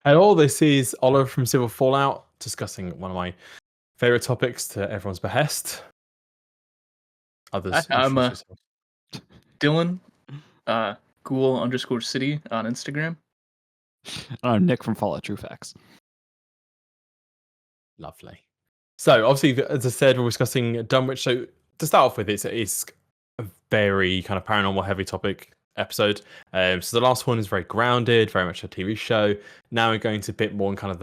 Hello, this is Oliver from Civil Fallout, discussing one of my favorite topics to everyone's behest. Others, I'm introduce yourself. Dylan, ghoul_city on Instagram. I'm Nick from Fallout True Facts. Lovely. So, obviously, as I said, we're discussing Dunwich. So, to start off with, it's a very kind of paranormal heavy topic episode. So, the last one is very grounded, very much a TV show. Now we're going to a bit more in kind of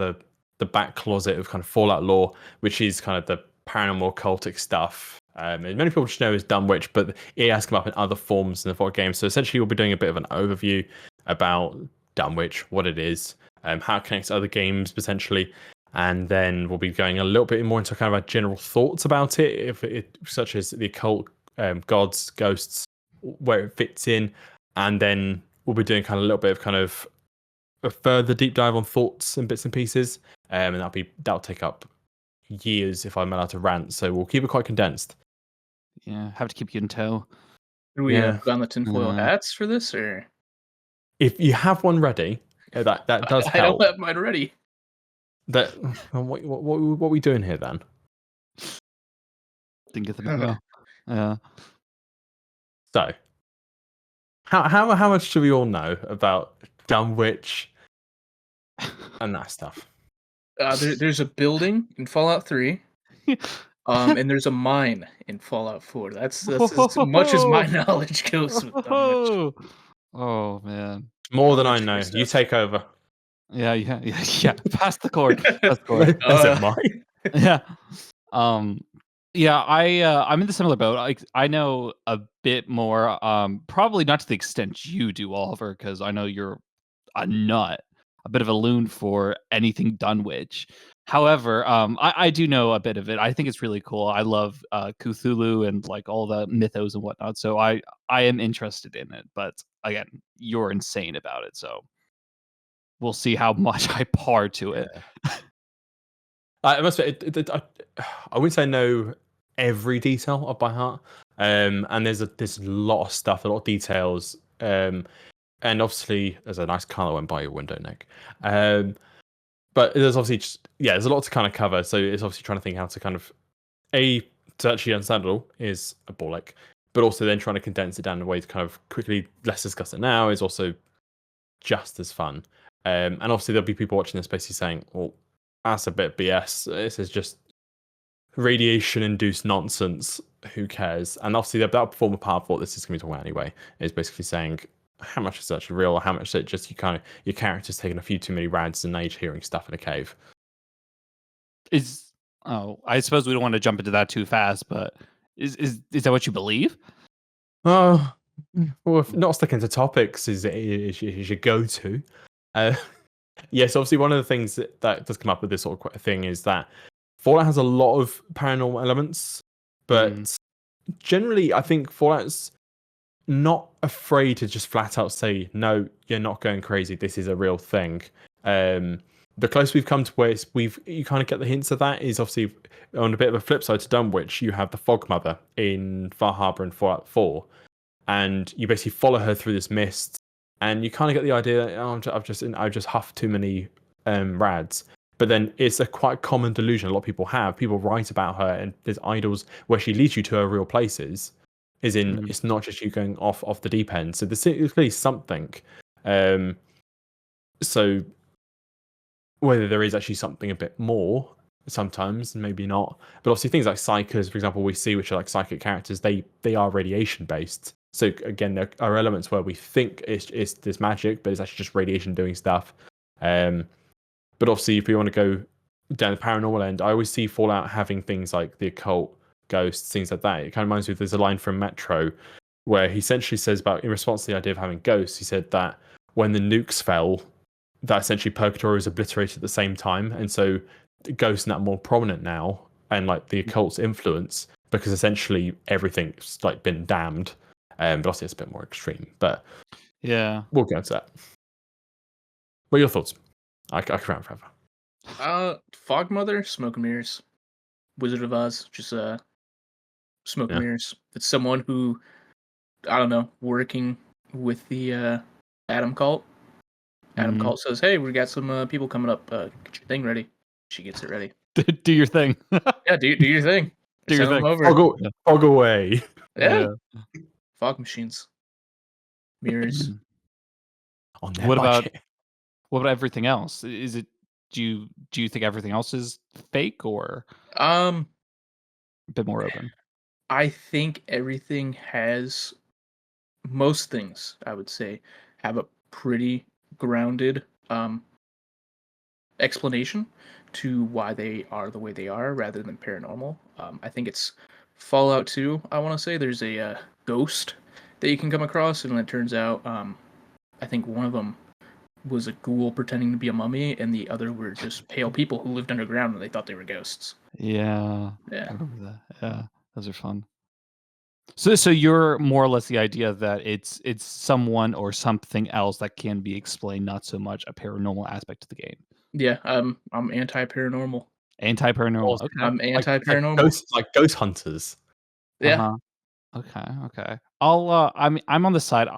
the back closet of kind of Fallout lore, which is kind of the paranormal cultic stuff. And many people just know as Dunwich, but it has come up in other forms in the Fallout game. So, essentially, we'll be doing a bit of an overview about Dunwich, what it is, how it connects to other games potentially, and then we'll be going a little bit more into kind of our general thoughts about it, such as the occult, gods, ghosts, where it fits in, and then we'll be doing kind of a little bit of kind of a further deep dive on thoughts and bits and pieces, and that'll take up years if I'm allowed to rant. So we'll keep it quite condensed. Yeah, have to keep you in tow. Do we Yeah. put on the tinfoil hats for this, or If you have one ready, that does I help. don't have mine ready. That what are we doing here then? Didn't get the memo. Yeah. So, how much do we all know about Dunwich and that stuff? There's a building in Fallout 3, and there's a mine in Fallout 4. That's as much as my knowledge goes with Dunwich. Oh man. More than I Dunwich know. free You stuff. take over. Yeah. Pass the cord. Pass the cord. Is it mine? Yeah. Yeah, I'm in the similar boat. I know a bit more, probably not to the extent you do, Oliver, because I know you're a nut, a bit of a loon for anything Dunwich. However, I do know a bit of it. I think it's really cool. I love Cthulhu and like all the mythos and whatnot. So I am interested in it. But again, you're insane about it. So we'll see how much I par to it. I must say, I wouldn't say I know every detail off by heart. And there's a lot of stuff, a lot of details. And obviously, there's a nice car that went by your window, Nick. But there's obviously there's a lot to kind of cover. So it's obviously trying to think how to kind of to actually understand it all is a ball ache, but also then trying to condense it down in a way to kind of quickly let's discuss it now is also just as fun. And obviously there'll be people watching this basically saying, well, that's a bit BS. This is just radiation-induced nonsense. Who cares? And obviously that'll form a part of what this is going to be talking about anyway. Is basically saying how much is actually real, or how much is it just your character's taking a few too many rads and age hearing stuff in a cave. I suppose we don't want to jump into that too fast, but is that what you believe? Oh, well, if not sticking to topics is your go-to. Yes, obviously one of the things that does come up with this sort of thing is that Fallout has a lot of paranormal elements, but generally I think Fallout's not afraid to just flat out say, no, you're not going crazy. This is a real thing. The closer we've come to where you kind of get the hints of that is obviously on a bit of a flip side to Dunwich, you have the Fog Mother in Far Harbor and Fallout 4, and you basically follow her through this mist, and you kind of get the idea that I've just huffed too many rads. But then it's a quite common delusion a lot of people have. People write about her, and there's idols where she leads you to her real places. It's not just you going off the deep end. So there's clearly something. So whether there is actually something a bit more sometimes, maybe not. But obviously things like psychers, for example, we see which are like psychic characters, they are radiation based. So again, there are elements where we think it's this magic, but it's actually just radiation doing stuff. But obviously, if we want to go down the paranormal end, I always see Fallout having things like the occult, ghosts, things like that. It kind of reminds me of there's a line from Metro where he essentially says about, in response to the idea of having ghosts, he said that when the nukes fell, that essentially purgatory was obliterated at the same time, and so ghosts are more prominent now, and like the occult's influence, because essentially everything's like been damned. But obviously it's a bit more extreme. But yeah, we'll go into that. What are your thoughts? I can rant forever. Fog Mother, Smoke and Mirrors, Wizard of Oz, just Smoke and Mirrors. It's someone who, I don't know, working with the Adam cult, Adam Mhm. says, "Hey, we got some people coming up. Get your thing ready." She gets it ready. Do your thing. Yeah, do your thing. Do your Send them thing. over. Fog away. Yeah, Yeah. fog machines, mirrors. Mm. On their What about budget. everything else? Is it do you think everything else is fake or Um, a bit more open? I think everything has most things. I would say have a pretty grounded explanation to why they are the way they are, rather than paranormal. I think it's Fallout 2. I want to say there's a ghost that you can come across, and it turns out I think one of them was a ghoul pretending to be a mummy, and the other were just pale people who lived underground and they thought they were ghosts. Yeah. Yeah. I remember that. Yeah. Those are fun. So you're more or less the idea that it's someone or something else that can be explained, not so much a paranormal aspect to the game. Yeah, I'm anti-paranormal. Anti-paranormal. Okay. I'm Like anti-paranormal. ghost hunters. Yeah. Uh-huh. Okay. Okay. I'm on the side.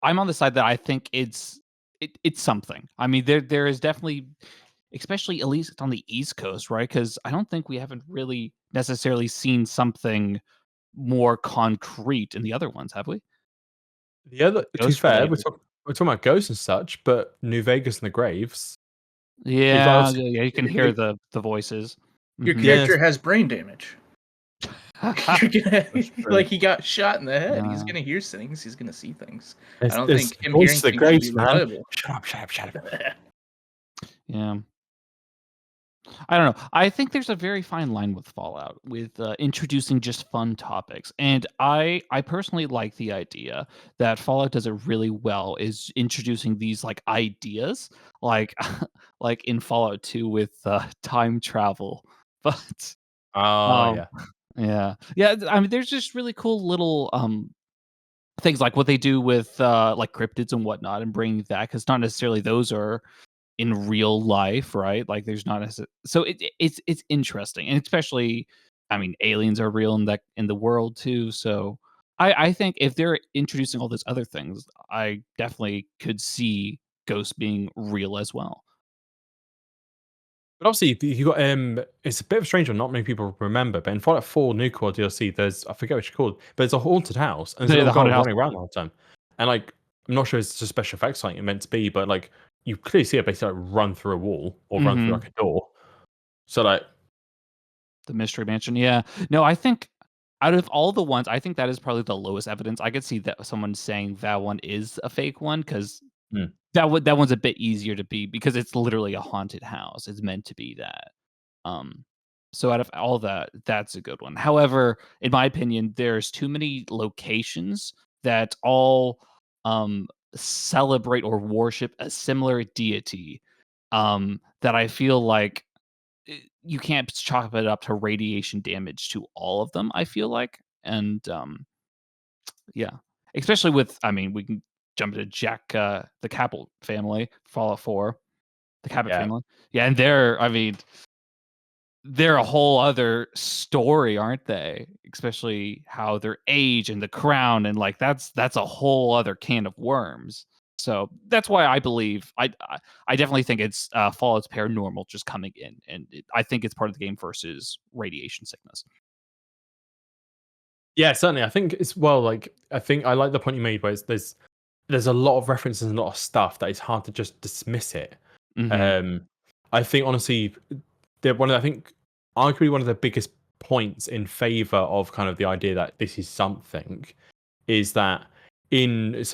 I'm on the side that I think it's something. I mean, there is definitely, especially at least on the East Coast, right? Because I don't think we haven't really necessarily seen something more concrete in the other ones, have we? The other, to be Ghost fair, related. we're talking about ghosts and such, but New Vegas and the Graves. It's Yeah, obviously, yeah, you can hear the voices. Your Mhm. yes, character has brain damage. You're gonna that's true. like he got shot in the head. He's Uh, gonna hear things. He's gonna see things. I There's, don't there's think him voice hearing of the things would be Graves, man. reliable. Shut up. yeah. I don't know. I think there's a very fine line with Fallout, with introducing just fun topics, and I personally like the idea that Fallout does it really well is introducing these like ideas, like like in Fallout 2 with time travel, but Oh um yeah, yeah I mean there's just really cool little things like what they do with like cryptids and whatnot, and bringing that because not necessarily those are in real life, right? Like there's not so it's interesting, and especially, I mean, aliens are real in that in the world too. So I think if they're introducing all those other things, I definitely could see ghosts being real as well. but obviously you got it's a bit of a strange one. Not many people remember, but in Fallout 4 New Core DLC, there's, I forget what it's called, but it's a haunted house and there's a The little girl haunted house. running around all the time, and like I'm not sure it's just special effects like it's meant to be, but like you clearly see it basically like run through a wall or run through Hmm. like a door. So like The Mystery Mansion. Yeah. No, I think out of all the ones, I think that is probably the lowest evidence. I could see that someone saying that one is a fake one because hmm. that one's a bit easier to be because it's literally a haunted house. It's meant to be that. Um, so out of all that, that's a good one. However, in my opinion, there's too many locations that all celebrate or worship a similar deity that I feel like you can't chalk it up to radiation damage to all of them. I feel like, and yeah, especially with, I mean, we can jump into Jack, the Capel family, Fallout 4, the Cabot Yeah. family. Yeah, and I mean, they're a whole other story, aren't they? Especially how their age and the crown, and like that's a whole other can of worms. So that's why I believe I definitely think it's Fallout's paranormal just coming in, and I think it's part of the game versus radiation sickness. Yeah, certainly. I think it's well, like I think I like the point you made where there's a lot of references and a lot of stuff that it's hard to just dismiss it. Hmm. Um, I think honestly, they're one of I think arguably one of the biggest points in favor of kind of the idea that this is something is that in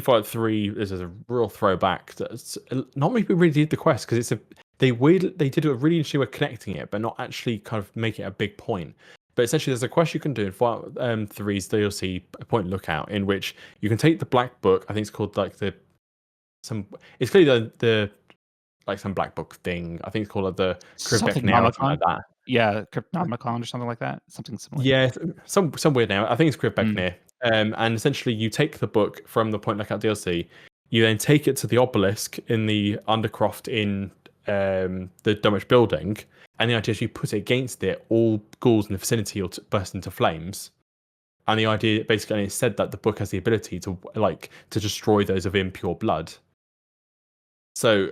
Fallout 3 this is a real throwback that not many people really did the quest because they did a really interesting way of connecting it but not actually kind of make it a big point. But essentially there's a quest you can do in Fallout 3's DLC Point Lookout in which you can take the black book. I think it's called like it's clearly the like some black book thing. I think it's called like the Something Krivek or something Nomicon, like that. yeah, Cryptonomicon or something like that, something similar. Yeah, some weird name. I think it's Krivek Mm. and essentially you take the book from the Point Lookout DLC, you then take it to the obelisk in the Undercroft in the Dunwich building, and the idea is you put it against it, all ghouls in the vicinity will burst into flames. And the idea basically it said that the book has the ability to destroy those of impure blood. So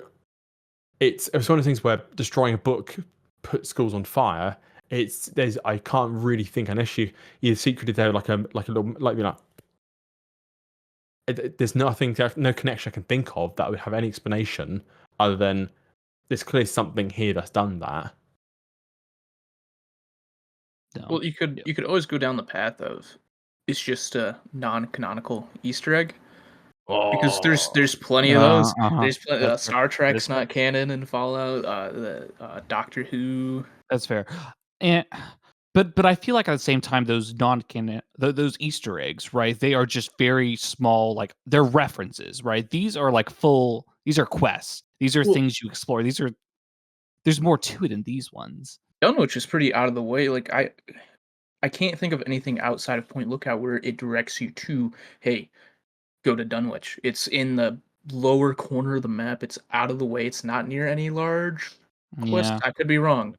it's one of the things where destroying a book puts schools on fire. I can't really think unless you secretly there like a little there's nothing, no connection I can think of that would have any explanation other than there's clearly something here that's done that. No. Well, you could always go down the path of it's just a non-canonical Easter egg because there's plenty of those. There's Star Trek's not canon in Fallout. The Doctor Who. That's fair. And but I feel like at the same time those non-canon those Easter eggs, right? They are just very small, like they're references, right? These are like these are quests. These are things you explore. There's more to it in these ones. Dunwich is pretty out of the way. Like I can't think of anything outside of Point Lookout where it directs you to, hey, go to Dunwich. It's in the lower corner of the map. It's out of the way. It's not near any large quests. Yeah. I could be wrong,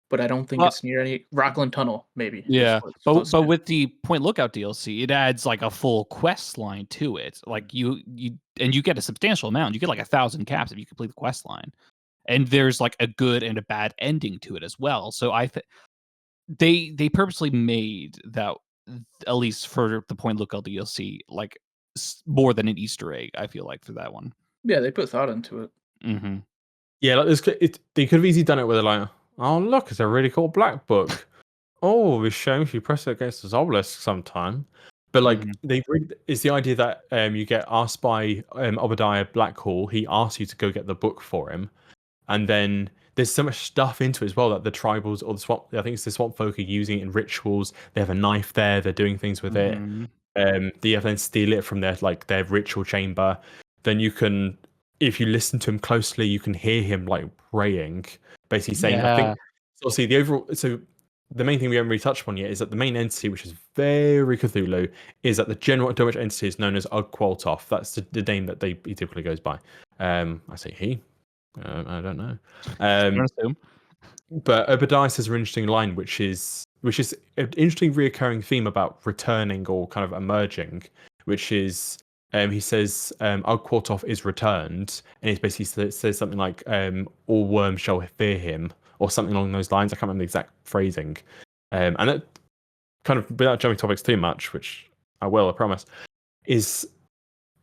but I don't think it's near any Rockland Tunnel. Maybe. Yeah, but with the Point Lookout DLC, it adds like a full quest line to it. Like you get a substantial amount. You get like 1,000 caps if you complete the quest line, and there's like a good and a bad ending to it as well. So they purposely made that, at least for the Point Lookout DLC, like more than an Easter egg. I feel like for that one. Yeah, they put thought into it. Mm-hmm. Yeah, like they could have easily done it with like, oh look, it's a really cool black book. Oh, it's shame if you press it against this obelisk sometime. But like it's the idea that you get asked by Obadiah Blackhall. He asks you to go get the book for him, and then there's so much stuff into it as well that the tribals or the swamp. I think it's the swamp folk are using it in rituals. They have a knife there. They're doing things with it. They then steal it from their ritual chamber. Then you can, if you listen to him closely, you can hear him like praying, basically saying, I think. So see the overall. So the main thing we haven't really touched upon yet is that the main entity, which is very Cthulhu, is that the general Dunwich entity is known as Ug-Qualtoth. That's the name that he typically goes by. I say he. I don't know. But Obadiah says an interesting line, which is an interesting reoccurring theme about returning or kind of emerging, which is he says Ug-Qualtoth is returned, and he basically says something like all worms shall fear him, or something along those lines. I can't remember the exact phrasing. And that kind of, without jumping topics too much, which I will, I promise, is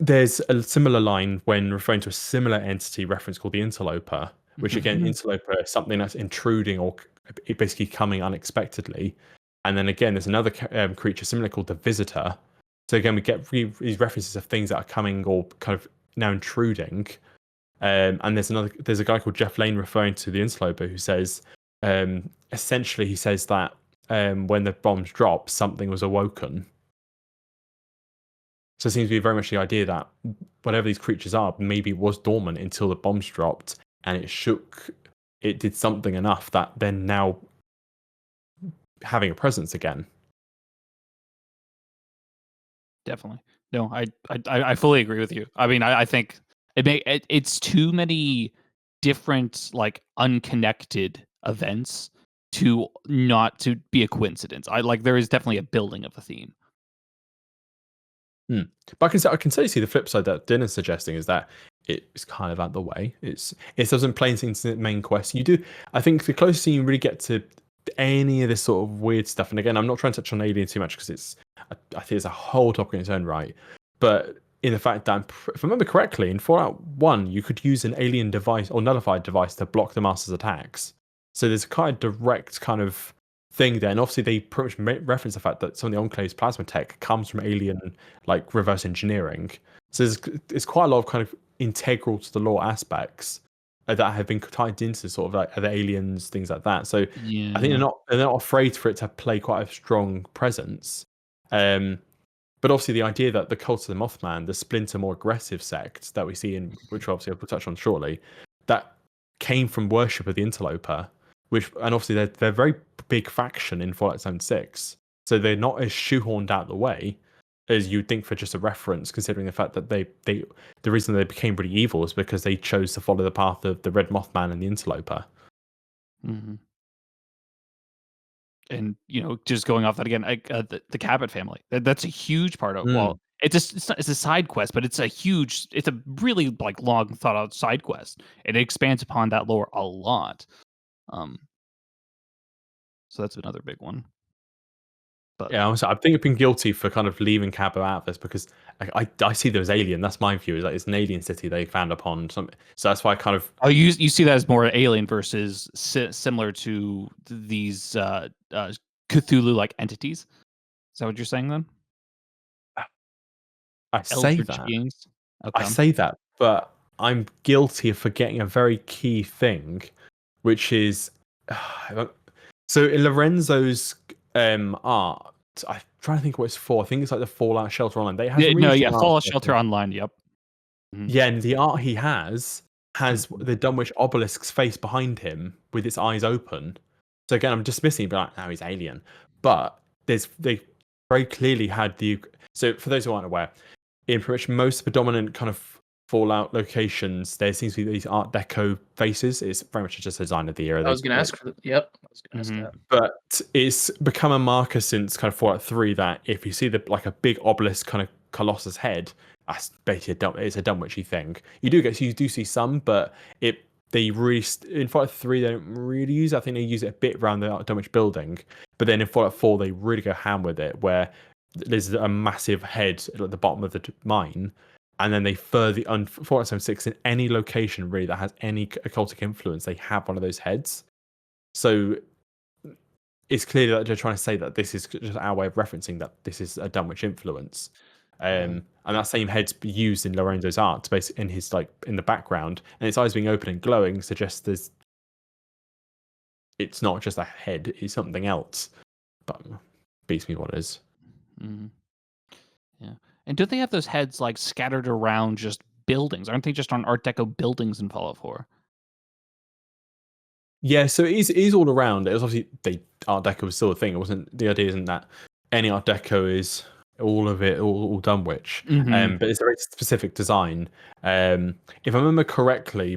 there's a similar line when referring to a similar entity reference called the interloper, which again, interloper is something that's intruding or basically coming unexpectedly. And then again, there's another creature similar called the visitor. So again, we get these references of things that are coming or kind of now intruding. And there's a guy called Jeff Lane referring to the interloper who says, essentially, he says that when the bombs dropped, something was awoken. So it seems to be very much the idea that whatever these creatures are, maybe it was dormant until the bombs dropped and it shook. It did something enough that they're now having a presence again. Definitely. No, I fully agree with you. I mean, I think it's too many different like unconnected events to not to be a coincidence. There is definitely a building of a theme. But I can say see the flip side that Dylan's suggesting is that it's kind of out the way. It doesn't play into the main quest. You do. I think the closest thing you really get to any of this sort of weird stuff, and again, I'm not trying to touch on Alien too much because I think it's a whole topic in its own right. But in the fact that, if I remember correctly, in Fallout 1, you could use an alien device or nullified device to block the Master's attacks. So there's a kind of direct kind of thing there. And obviously, they pretty much reference the fact that some of the Enclave's plasma tech comes from alien, like, reverse engineering. So there's quite a lot of kind of integral to the lore aspects that have been tied into sort of like the aliens, things like that. So Yeah. I think they're not afraid for it to play quite a strong presence. But obviously the idea that the cult of the Mothman, the splinter, more aggressive sect that we see in, which obviously I'll touch on shortly, that came from worship of the interloper, and obviously they're a very big faction in Fallout 76. So they're not as shoehorned out the way as you'd think for just a reference, considering the fact that the reason they became pretty evil is because they chose to follow the path of the Red Mothman and the interloper. Mm-hmm. and just going off that again, the Cabot family. That's a huge part of. Mm. Well, it's a side quest, but it's a really like long thought out side quest, and it expands upon that lore a lot. Um, so that's another big one. But Yeah, honestly, I think I've been guilty for kind of leaving Cabo out of this because I see them as alien. That's my view. Is like it's an alien city they found upon something. So that's why I kind of you see that as more alien versus similar to these Cthulhu like entities. Is that what you're saying then? I say Eldritch that. beings. I Okay. say that, but I'm guilty of forgetting a very key thing, which is so in Lorenzo's art. I'm trying to think what it's for. I think it's like the Fallout Shelter Online. They has Yeah, some really no, strong yeah, art. Fallout Shelter Online. Yep. Mhm. Yeah, and the art he has Mhm. the Dunwich obelisk's face behind him with its eyes open. So again, I'm dismissing it, but like, no, he's alien. But they very clearly had the. So for those who aren't aware, in pretty much most of the dominant kind of Fallout locations, there seems to be these Art Deco faces. It's very much just a design of the era. I was gonna ask for yep. I was gonna ask Mhm. that. But it's become a marker since kind of Fallout 3 that if you see like a big obelisk kind of colossus head, that's basically it's a Dunwichy thing. You do see some, but they really in Fallout 3 they don't really use it. I think they use it a bit around the Dunwich building, but then in Fallout 4 they really go ham with it, where there's a massive head at the bottom of the mine, and then they further Fallout 76 in any location really that has any occultic influence, they have one of those heads. So it's clear that they're trying to say that this is just our way of referencing that this is a Dunwich influence. And that same head's used in Lorenzo's art, basically in his like in the background, and its eyes being open and glowing suggests it's not just a head; it's something else. But beats me what it is. Mhm. Yeah. And do they have those heads like scattered around just buildings? Aren't they just on Art Deco buildings in Fallout 4? Yeah, so it is all around. It was obviously Art Deco was still a thing. It wasn't the idea isn't that any Art Deco is all of it all Dunwich. Mhm. But it's a very specific design. If I remember correctly,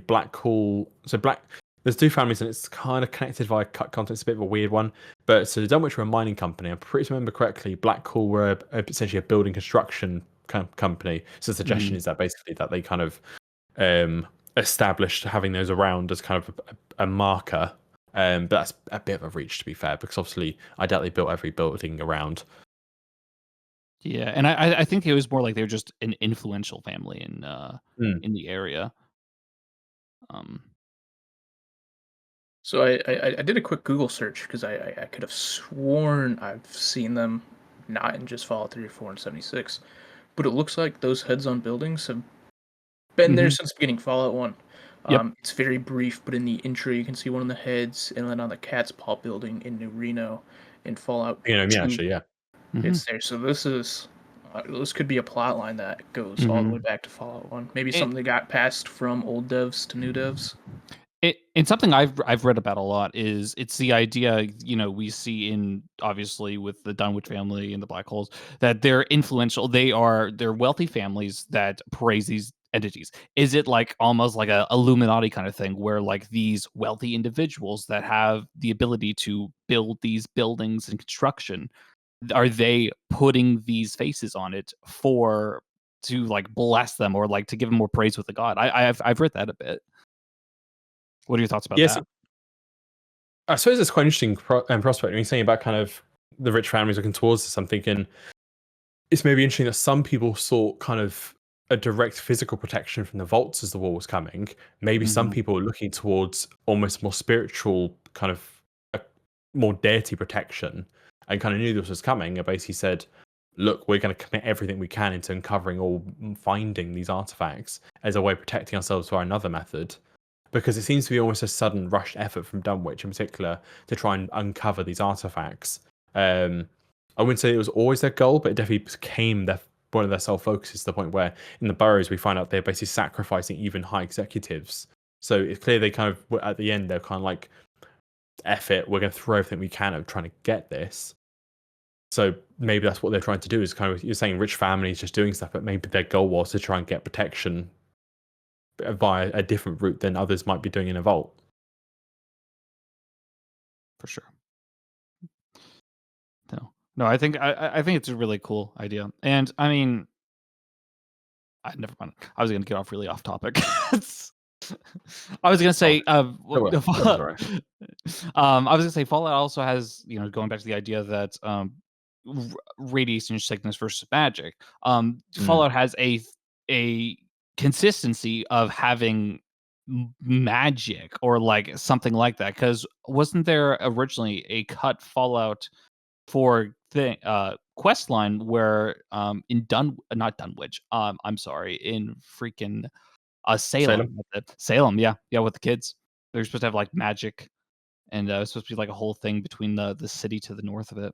there's two families and it's kind of connected via cut content. It's a bit of a weird one. But so Dunwich were a mining company. I'm pretty sure I remember correctly, Blackpool were essentially a building construction company. So the suggestion Mhm. is that basically that they kind of established having those around as kind of a marker. But that's a bit of a reach, to be fair, because obviously I doubt they built every building around. Yeah, and I think it was more like they were just an influential family Mm. in the area. Um, So I did a quick Google search because I could have sworn I've seen them not in just Fallout 3 or 4 and 76, but it looks like those heads on buildings have been there Mhm. since the beginning of Fallout 1. Yep. It's very brief, but in the intro you can see one of the heads, and then on the Cat's Paw building in New Reno in Fallout Me 2, actually, yeah. Mhm. it's there. So this could be a plot line that goes all the way Mhm. back to Fallout 1. Maybe It something that got passed from old devs to new devs. and something I've read about a lot is it's the idea, we see in obviously with the Dunwich family and the Black Holes that they're influential. They're wealthy families that praise these entities. Is it like almost like a Illuminati kind of thing where like these wealthy individuals that have the ability to build these buildings and construction, are they putting these faces on it to like bless them or like to give them more praise with the god? I've read that a bit. What are your thoughts about Yes, that? I suppose it's quite interesting prospect. When you're saying about kind of the rich families looking towards this, I'm thinking it's maybe interesting that some people saw kind of a direct physical protection from the vaults as the war was coming. Maybe some Mhm. people were looking towards almost more spiritual, kind of a more deity protection, and kind of knew this was coming. And basically said, "Look, we're going to commit everything we can into uncovering or finding these artifacts as a way of protecting ourselves by another method." Because it seems to be almost a sudden rushed effort from Dunwich in particular to try and uncover these artifacts. I wouldn't say it was always their goal, but it definitely became one of their sole focuses to the point where in the boroughs we find out they're basically sacrificing even high executives. So it's clear they kind of at the end they're kind of like, "Eff it, we're going to throw everything we can at trying to get this." So maybe that's what they're trying to do. Is kind of you're saying rich families just doing stuff, but maybe their goal was to try and get protection via a different route than others might be doing in a vault. For sure. No, I think I think it's a really cool idea, and I mean, never mind. I was gonna get off really off topic. I was gonna Oh, say, don't worry. Don't worry. I was gonna say Fallout also has, going back to the idea that radiation sickness versus magic. Mm. Fallout has a consistency of having magic or like something like that. Because wasn't there originally a cut Fallout for the quest line where in not Dunwich, I'm sorry, in freaking Salem. Salem? Salem, yeah, yeah, with the kids. They're supposed to have like magic, and it's supposed to be like a whole thing between the city to the north of it,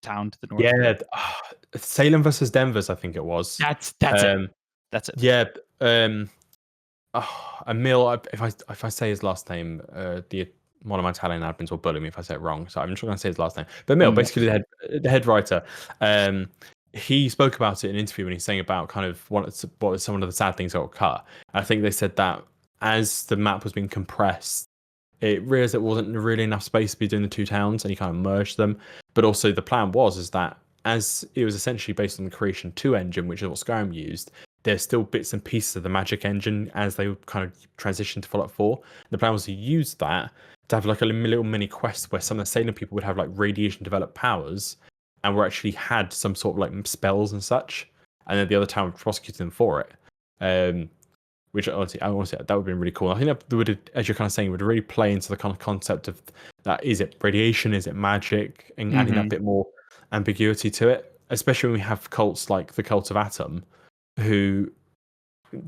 town to the north of it. Yeah, Salem versus Denver's, I think it was. That's it. Um, That's it. yeah, Emil. If I say his last name, the one of my Italian admins will bully me if I say it wrong. So I'm just going to say his last name. But Emil, Mm. basically the head writer, he spoke about it in an interview when he's saying about kind of what some of the sad things that got cut. I think they said that as the map was being compressed, it realized it wasn't really enough space to be doing the two towns, and he kind of merged them. But also the plan was that as it was essentially based on the Creation 2 engine, which is what Skyrim used, there's still bits and pieces of the Magic engine as they kind of transitioned to Fallout 4. The plan was to use that to have like a little mini quest where some of the Salem people would have like radiation developed powers and were actually had some sort of like spells and such, and then the other town would prosecute them for it. Which honestly, that would have been really cool. I think that would, as you're kind of saying, would really play into the kind of concept of that. Is it radiation? Is it magic? And adding that bit more ambiguity to it, especially when we have cults like the Cult of Atom, who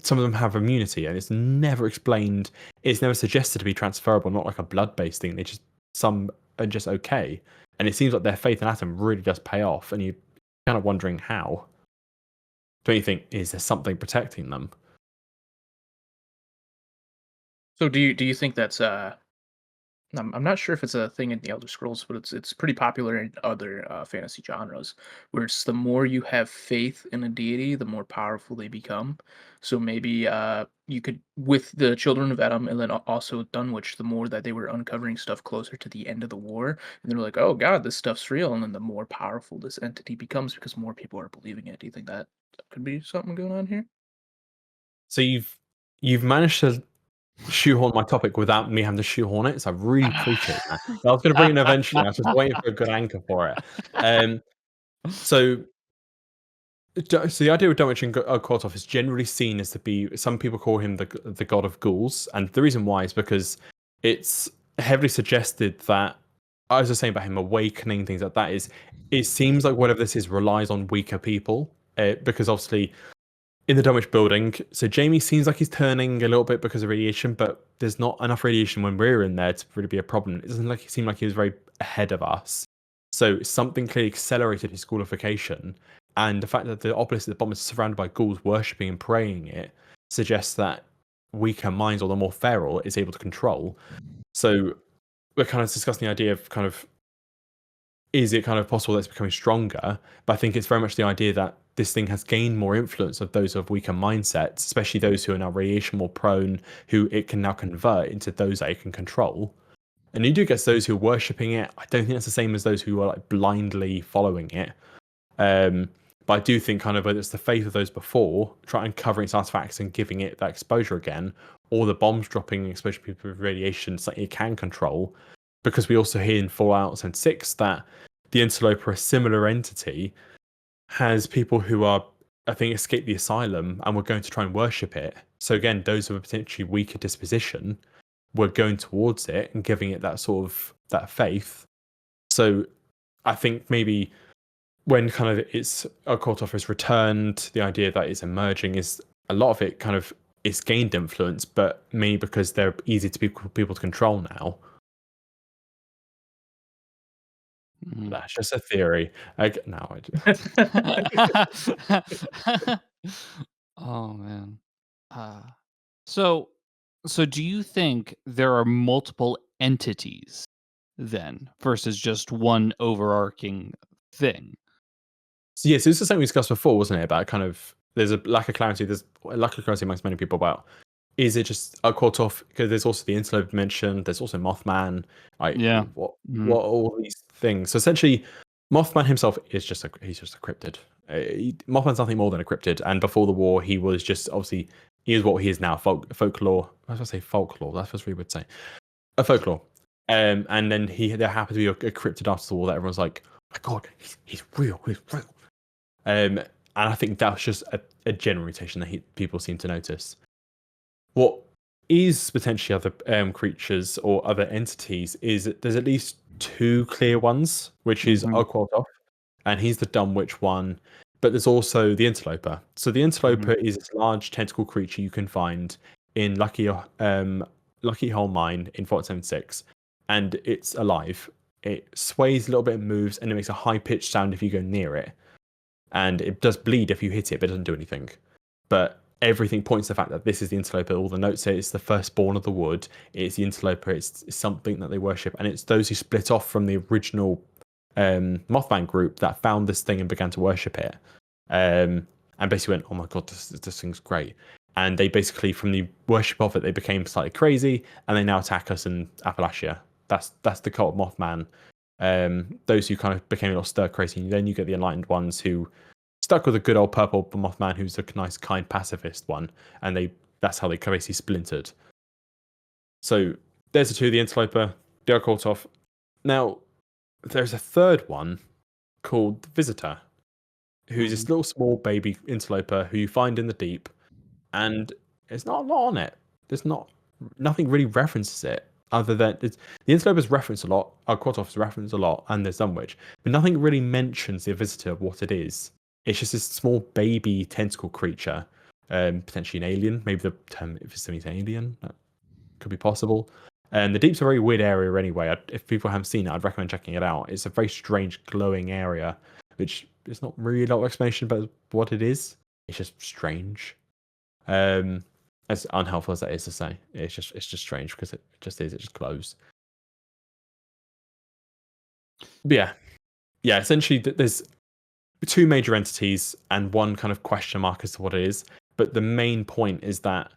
some of them have immunity, and it's never explained. It's never suggested to be transferable, not like a blood-based thing. They just some are just okay, and it seems like their faith in Atom really does pay off, and you're kind of wondering how. Don't you think? Is there something protecting them? So do you think that's I'm not sure if it's a thing in the Elder Scrolls, but it's pretty popular in other fantasy genres, where it's the more you have faith in a deity, the more powerful they become. So maybe you could, with the Children of Adam, and then also Dunwich, the more that they were uncovering stuff closer to the end of the war, and they're like, oh god, this stuff's real, and then the more powerful this entity becomes because more people are believing it. Do you think that could be something going on here? So you've managed to shoehorn my topic without me having to shoehorn it. So I really appreciate that. I was going to bring it in eventually. I was just waiting for a good anchor for it. Um, so, so the idea with Dunwich and Ug-Qualtoth is generally seen as to be. Some people call him the god of ghouls, and the reason why is because it's heavily suggested that, as I was saying about him awakening things like that, is it seems like whatever this is relies on weaker people, because obviously in the Dunwich building. So Jamie seems like he's turning a little bit because of radiation, but there's not enough radiation when we're in there to really be a problem. It doesn't like he seemed like he was very ahead of us. So something clearly accelerated his ghoulification. And the fact that the obelisk at the bottom is surrounded by ghouls worshipping and praying it suggests that weaker minds or the more feral is able to control. So we're kind of discussing the idea of kind of, is it kind of possible that it's becoming stronger? But I think it's very much the idea that this thing has gained more influence of those of weaker mindsets, especially those who are now radiation more prone, who it can now convert into those that it can control. And you do get those who are worshipping it. I don't think that's the same as those who are like blindly following it. But I do think kind of whether it's the faith of those before, trying and covering its artifacts and giving it that exposure again, or the bombs dropping, especially people with radiation, something it can control. Because we also hear in Fallout 76 that the Interloper, a similar entity, has people who are, I think, escaped the asylum and were going to try and worship it. So again, those of a potentially weaker disposition were going towards it and giving it that sort of that faith. So I think maybe when kind of it's Ug-Qualtoth has returned, the idea that it's emerging is a lot of it kind of it's gained influence, but mainly because they're easy to people to control now. That's just a theory. No, Oh man. Uh, so so do you think there are multiple entities then versus just one overarching thing? So yes, this is something we discussed before, wasn't it? About kind of there's a lack of clarity. There's a lack of clarity amongst many people about is it just a quarter off? Because there's also the interlope mentioned. There's also Mothman. Like Yeah. what all these things. So essentially, Mothman himself is he's just a cryptid. Mothman's nothing more than a cryptid, and before the war, he was just obviously he is what he is now. Folklore. I was going to say folklore. That's what we would say. A folklore. And then there happened to be a cryptid after the war that everyone's like, oh my god, he's real. He's real. And I think that's just a general mutation that people seem to notice. What is potentially other creatures or other entities is that there's at least two clear ones, which is Ug-Qualtoth, and he's the Dunwich one. But there's also the interloper. So the interloper is this large tentacle creature you can find in Lucky Hole Mine in 476, and it's alive. It sways a little bit and moves, and it makes a high pitched sound if you go near it. And it does bleed if you hit it, but it doesn't do anything. But everything points to the fact that this is the interloper. All the notes say it's the firstborn of the wood. It's the interloper. It's something that they worship, and it's those who split off from the original Mothman group that found this thing and began to worship it. And basically went, "Oh my god, this thing's great." And they basically, from the worship of it, they became slightly crazy, and they now attack us in Appalachia. That's the cult of Mothman. Those who kind of became a little stir crazy, and then you get the enlightened ones who stuck with a good old purple Mothman, who's a nice, kind pacifist one, and that's how they basically splintered. So there's the two: the interloper, the Ug-Qualtoth. Now there's a third one called the Visitor, who's this little small baby interloper who you find in the deep, and there's not a lot on it. Nothing really references it. Other than the interloper's referenced a lot, Ug-Qualtoth's referenced a lot, and there's Dunwich, but nothing really mentions the Visitor of what it is. It's just this small baby tentacle creature, potentially an alien. Maybe the term if it's an alien, that could be possible. And the deep's a very weird area anyway. If people haven't seen it, I'd recommend checking it out. It's a very strange glowing area, which is not really a lot of explanation about what it is. It's just strange. As unhelpful as that is to say, it's just strange because it just is. It just glows. But yeah. Essentially, there's two major entities and one kind of question mark as to what it is. But the main point is that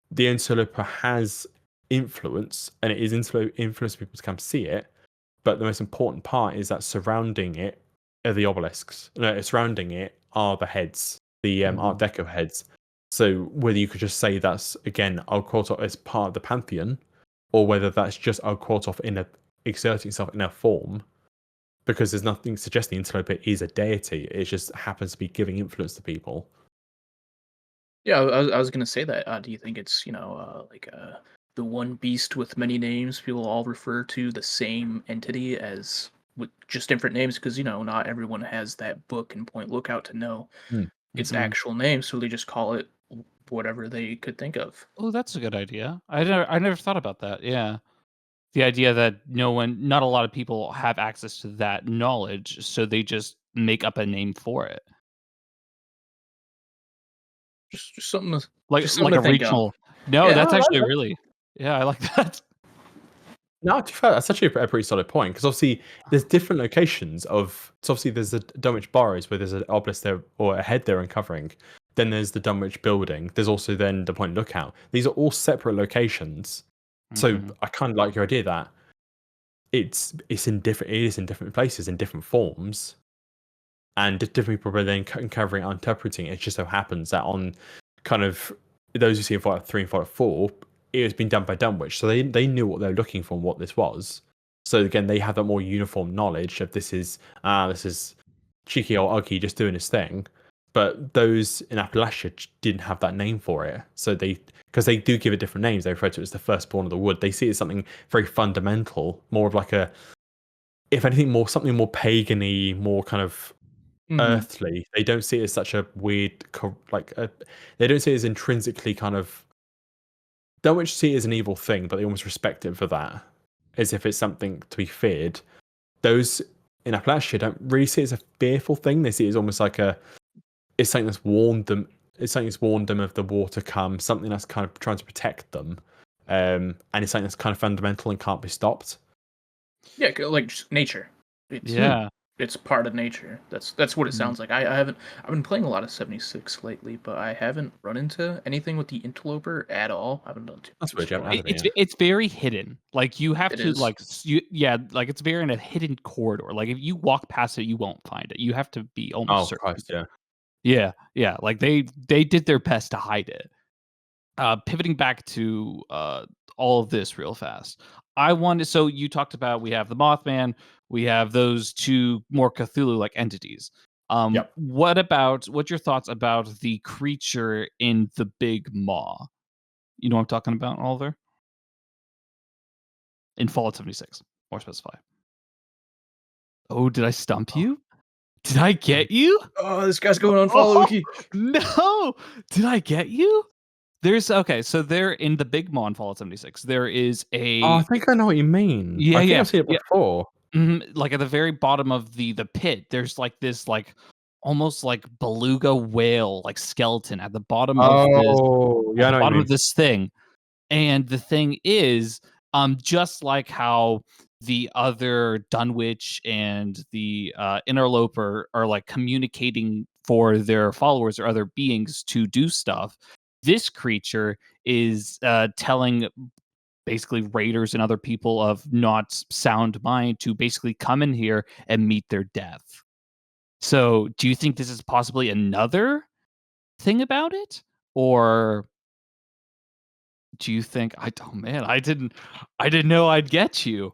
the interloper has influence, and it is influencing people to come see it. But the most important part is that surrounding it are the obelisks. No, surrounding it are the heads, the Art Deco heads. So whether you could just say that's, again, Ug-Qualtoth as part of the pantheon, or whether that's just Ug-Qualtoth exerting itself in a form, because there's nothing suggesting the interloper is a deity. It just happens to be giving influence to people. Yeah, I was gonna say that. Do you think it's the one beast with many names? People all refer to the same entity as with just different names because not everyone has that book and point lookout to know its actual name, so they just call it whatever they could think of. Oh, that's a good idea. I never thought about that. Yeah. The idea that not a lot of people have access to that knowledge, so they just make up a name for it. Just something to, Like just something a to think of. regional. No, Yeah, that's I like actually that. really. Yeah, I like that. No, to be fair, that's actually a pretty solid point, because obviously there's different locations of. So obviously there's the Dunwich Burrows where there's an obelisk there or a head they're uncovering. Then there's the Dunwich Building. There's also then the Point Lookout. These are all separate locations. So I kind of like your idea that it is in different places in different forms, and different people are then uncovering and interpreting it. It just so happens that on kind of those who see in Fallout 3 and Fallout 4, it has been done by Dunwich, so they knew what they were looking for and what this was. So again, they have that more uniform knowledge of this is cheeky old Uggy just doing his thing. But those in Appalachia didn't have that name for it, so because they do give it different names, they refer to it as the firstborn of the wood. They see it as something very fundamental, more of like if anything, something more pagan-y, more kind of earthly. They don't see it as such a weird, they don't see it as intrinsically kind of. Don't see it as an evil thing, but they almost respect it for that, as if it's something to be feared. Those in Appalachia don't really see it as a fearful thing. They see it as almost like it's something that's warned them. It's something that's warned them of the war to come. Something that's kind of trying to protect them, and it's something that's kind of fundamental and can't be stopped. Yeah, like just nature. Yeah. it's part of nature. That's what it sounds like. I've been playing a lot of 76 lately, but I haven't run into anything with the interloper at all. I haven't done too That's much weird. You haven't exploring. had it It's yet. it's very hidden. Like you have It to is. like yeah, like it's very in a hidden corridor. Like if you walk past it, you won't find it. You have to be almost Oh certain. Christ, yeah. Yeah, yeah. Like they did their best to hide it. Pivoting back to all of this real fast. I wanted so you talked about we have the Mothman, we have those two more Cthulhu like entities. Yep. What's your thoughts about the creature in the Big Maw? You know what I'm talking about, Oliver? In Fallout 76, more specify. Oh, did I stump Oh, you? Did I oh, get you? Oh, this guy's going on follow Oh wiki. no! Did I get you? There's okay, so there in the Big Maw in Fallout 76, there is I a think I know what you mean. yeah, I think yeah, I've seen it yeah. before. Like at the very bottom of the pit, there's like this like almost like beluga whale like skeleton at the bottom of this Oh, yeah, I know what you mean. thing. And the thing is, just like how the other Dunwich and the interloper are like communicating for their followers or other beings to do stuff, this creature is telling basically raiders and other people of not sound mind to basically come in here and meet their death. So, do you think this is possibly another thing about it? Or do you think oh man, I didn't know I'd get you.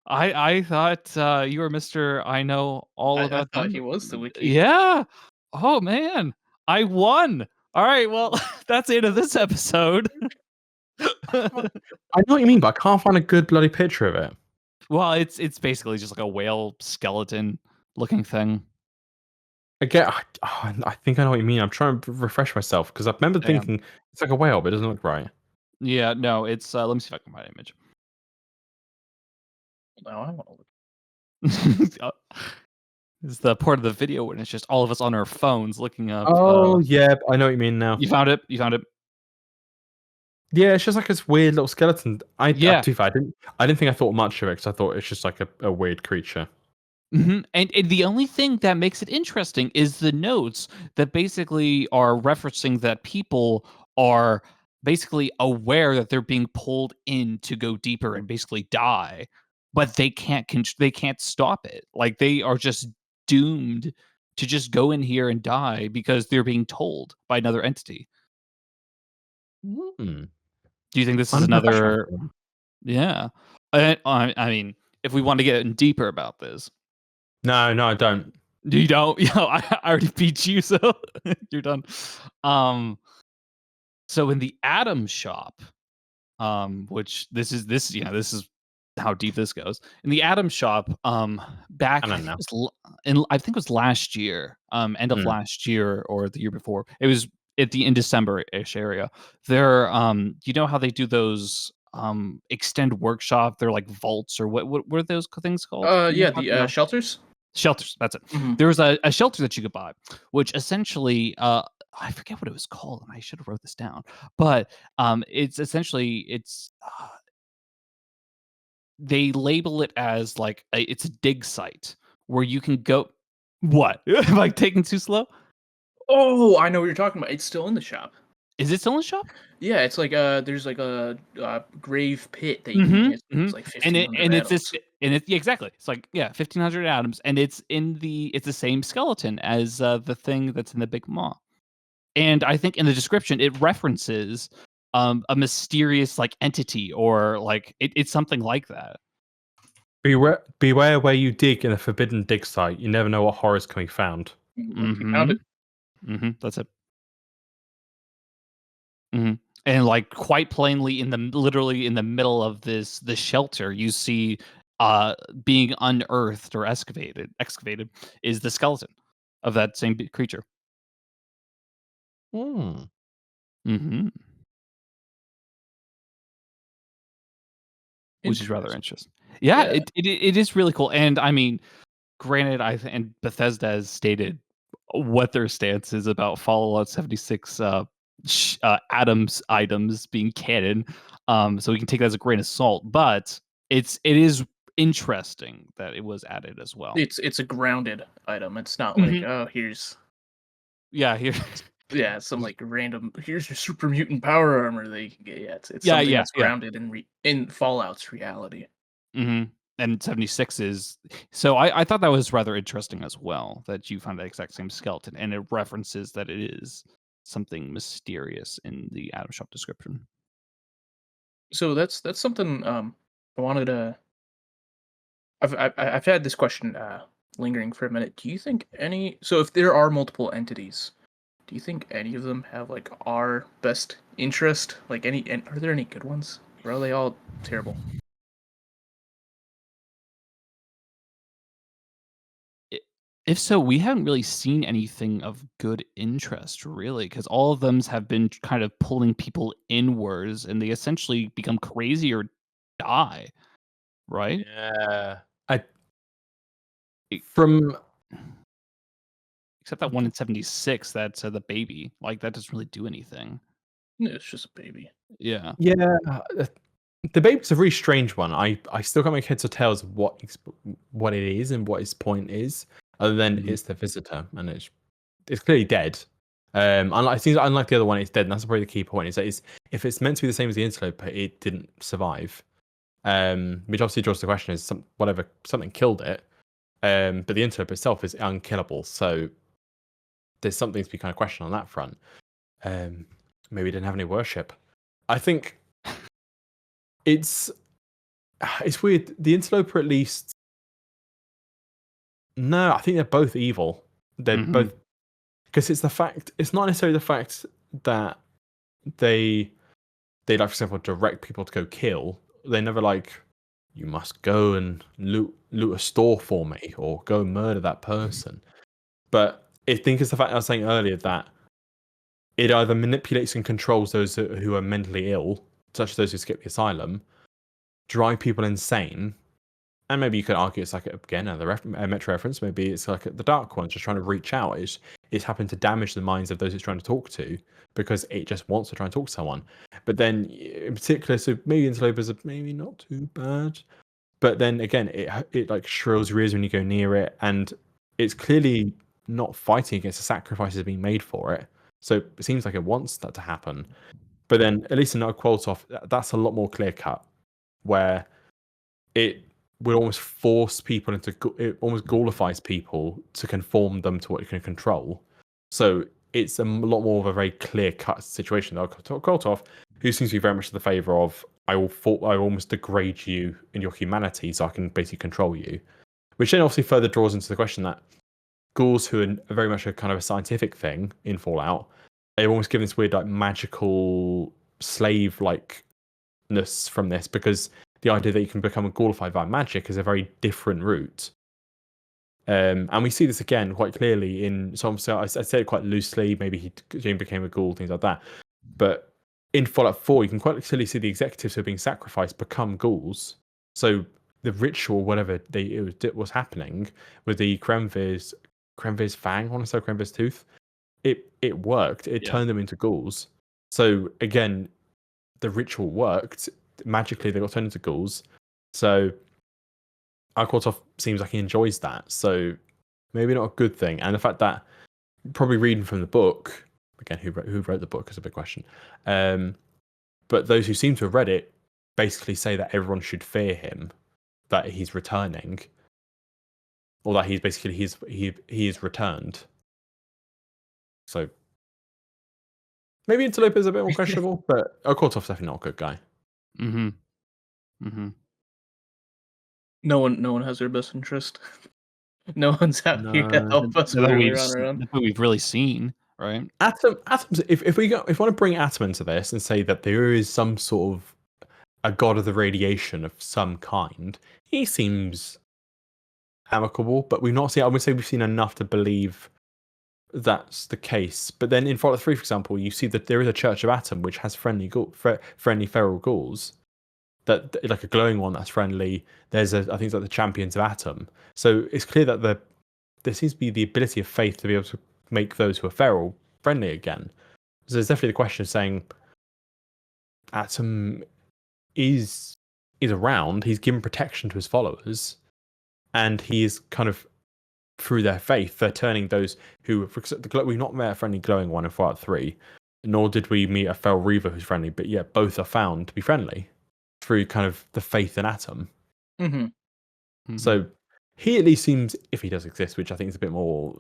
I thought you were Mr. I know all I about thought them. he was the wiki. Yeah. Oh man. I won. All right, well, that's the end of this episode. I know what you mean, but I can't find a good bloody picture of it. Well, it's basically just like a whale skeleton looking thing. Again, I think I know what you mean. I'm trying to refresh myself because I remember Damn. thinking it's like a whale, but it doesn't look right. Yeah, no, it's let me see if I can find an image. Now I want to look. It's the part of the video when it's just all of us on our phones looking up. Oh, yeah, I know what you mean now. You found it. You found it. Yeah, it's just like this weird little skeleton. Yeah. To be fair, I didn't think I thought much of it because I thought it's just like a weird creature. And the only thing that makes it interesting is the notes that basically are referencing that people are basically aware that they're being pulled in to go deeper and basically die, but they can't stop it. Like they are just doomed to just go in here and die because they're being told by another entity. Hmm. Do you think this is Unprofessional. another? Yeah. I mean, if we want to get in deeper about this, No, I don't. you don't. I already beat you, so you're done. Um, so in the Atom Shop, which this is how deep this goes. In the Atom Shop, back I don't know. I think it was last year, end of Hmm. last year or the year before. It was in December-ish area. There, you know how they do those extend workshop? They're like vaults or what are those things called? You know Yeah, what I'm talking the about? shelters. Shelters, that's it. Mhm. There was a shelter that you could buy, which essentially, I forget what it was called, and I should have wrote this down, but, it's essentially they label it as like it's a dig site where you can go. What? Am I taking too slow? Oh, I know what you're talking about. It's still in the shop. Is it still in the shop? Yeah, it's like there's like a grave pit that you can Mhm, hit. It's mhm, like and 1,500 it's this atoms. and it's yeah, exactly. It's like, yeah, 1,500 atoms, and it's the same skeleton as, the thing that's in the Big Maw. And I think in the description, it references, a mysterious, like, entity or, like, it's something like that. Beware where you dig in a forbidden dig site. You never know what horrors can be found. What if you found Mhm, it? that's it. Mhm, and, like, quite plainly literally in the middle of this shelter, you see, being unearthed or excavated is the skeleton of that same creature. Hmm. Mhm, which is rather Interesting. interesting. Yeah, Yeah. it is really cool, and I mean, granted, and Bethesda has stated what their stance is about Fallout 76 Adams items being canon. So we can take that as a grain of salt, but it is interesting that it was added as well. It's a grounded item. It's not Mhm. like, oh, here's Yeah, here. some like random, here's your super mutant power armor that you can get. Yeah, it's Yeah, something yeah, that's yeah. grounded in Fallout's reality. Hmm. And 76 is so. I thought that was rather interesting as well, that you found the exact same skeleton, and it references that it is something mysterious in the Atom Shop description. So that's something I wanted to. I've had this question lingering for a minute. Do you think any? So if there are multiple entities, do you think any of them have like our best interest? Like any? And are there any good ones? Or are they all terrible? I- If so, we haven't really seen anything of good interest, really, because all of them have been kind of pulling people inwards, and they essentially become crazy or die, right? Yeah. I E- from Except that one in 76, that's the baby. Like, that doesn't really do anything. It's just a baby. Yeah. yeah, the baby's a really strange one. I still can't make heads or tails of what it is and what its point is, other than Mhm. it's the visitor and it's clearly dead. Unlike the other one, it's dead, and that's probably the key point. Is that if it's meant to be the same as the interloper, it didn't survive. Which obviously draws the question: is something killed it? But the interloper itself is unkillable, so there's something to be kind of questioned on that front. Maybe it didn't have any worship. I think it's weird. The interloper, at least. No, I think they're both evil. They're Mhm. both, because it's the fact. It's not necessarily the fact that they like, for example, direct people to go kill. They never like, you must go and loot a store for me, or go murder that person. But I think it's the fact I was saying earlier that it either manipulates and controls those who are mentally ill, such as those who skip the asylum, drive people insane, and maybe you could argue it's like, again, a Metro reference. Maybe it's like the Dark One just trying to reach out. It's happened to damage the minds of those it's trying to talk to, because it just wants to try and talk to someone. But then, in particular, so maybe interlopers are maybe not too bad. But then again, it like shrills your ears when you go near it, and it's clearly not fighting against the sacrifices being made for it. So it seems like it wants that to happen. But then, at least in Ug-Qualtoth, that's a lot more clear cut, where it will almost force people it almost gaulifies people to conform them to what you can control. So it's a lot more of a very clear cut situation. Ug-Qualtoth, who seems to be very much in the favor of, I will almost degrade you in your humanity so I can basically control you. Which then obviously further draws into the question that ghouls, who are very much a kind of a scientific thing in Fallout, they almost give this weird like magical slave likeness from this, because the idea that you can become a ghoulified via magic is a very different route. And we see this again quite clearly in some. So I say it quite loosely. Maybe Jane became a ghoul, things like that. But in Fallout 4, you can quite clearly see the executives who are being sacrificed become ghouls. So the ritual, whatever it was happening with the Kremvir's fang, I want to say Kremvir's tooth, it worked. It Yeah. turned them into ghouls. So again, the ritual worked. Magically, they got turned into ghouls. So Ug-Qualtoth seems like he enjoys that. So maybe not a good thing. And the fact that, probably reading from the book, again, who wrote the book is a big question. But those who seem to have read it basically say that everyone should fear him, that he's returning, or that he is returned. So maybe Interloper is a bit more questionable, but Ug-Qualtoth's definitely not a good guy. Mm-hmm. Mm-hmm. No one has their best interest. No one's out here to No. help us That's when what we're on our own. we've really seen, right? Atoms. If we want to bring Atom into this and say that there is some sort of a god of the radiation of some kind, he seems amicable, but we've not seen. I would say we've seen enough to believe that's the case. But then in Fallout 3, for example, you see that there is a Church of Atom which has friendly feral ghouls. That, like a glowing one that's friendly. There's I think it's like the Champions of Atom. So it's clear that there seems to be the ability of faith to be able to make those who are feral friendly again. So there's definitely the question of saying Atom is is around. He's given protection to his followers, and he is kind of through their faith, they're turning those who we've not met a friendly glowing one in Fallout 3, nor did we meet a Fel Reaver who's friendly, but yet both are found to be friendly through kind of the faith in Atom. So he at least seems, if he does exist, which I think is a bit more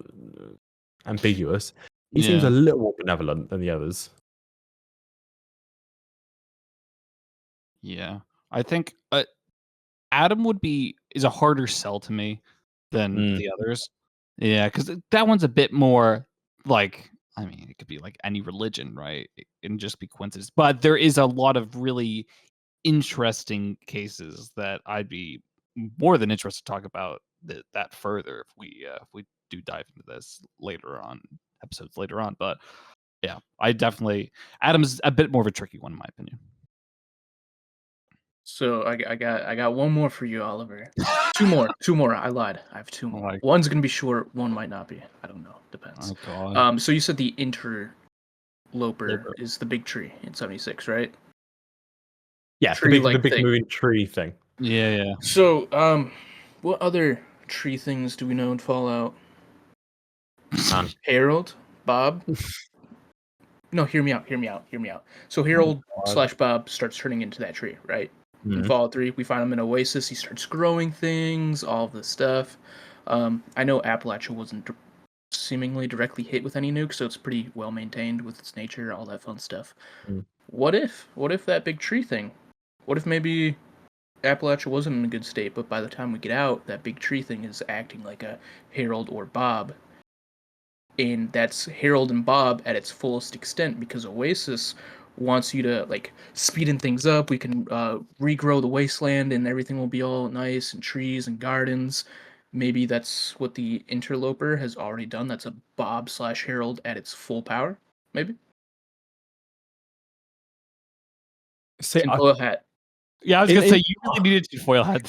ambiguous, he seems a little more benevolent than the others. Yeah, I think Adam is a harder sell to me than the others. Yeah, because that one's a bit more like, I mean, it could be like any religion, right? It can just be coincidence. But there is a lot of really interesting cases that I'd be more than interested to talk about that further if we do dive into this episodes later on. But yeah, Adam's a bit more of a tricky one in my opinion. So I got one more for you, Oliver. Two more. I lied. I have two more. One's gonna be short. One might not be. I don't know. Depends. Oh God. So you said the interloper is the big tree in 76, right? Yeah, the big moving tree thing. Yeah. So what other tree things do we know in Fallout? Harold, Bob. No, hear me out. So Harold / Bob starts turning into that tree, right? In Fallout 3, we find him in Oasis. He starts growing things, all of this stuff. I know Appalachia wasn't seemingly directly hit with any nukes, so it's pretty well maintained with its nature, all that fun stuff. What if that big tree thing? What if maybe Appalachia wasn't in a good state, but by the time we get out, that big tree thing is acting like a Harold or Bob? And that's Harold and Bob at its fullest extent, because Oasis wants you to like speeding things up. We can regrow the wasteland and everything will be all nice and trees and gardens. Maybe that's what the interloper has already done. That's a Bob / Harold at its full power. Maybe. Tinfoil hat. Yeah, I was gonna say you really needed tinfoil hat.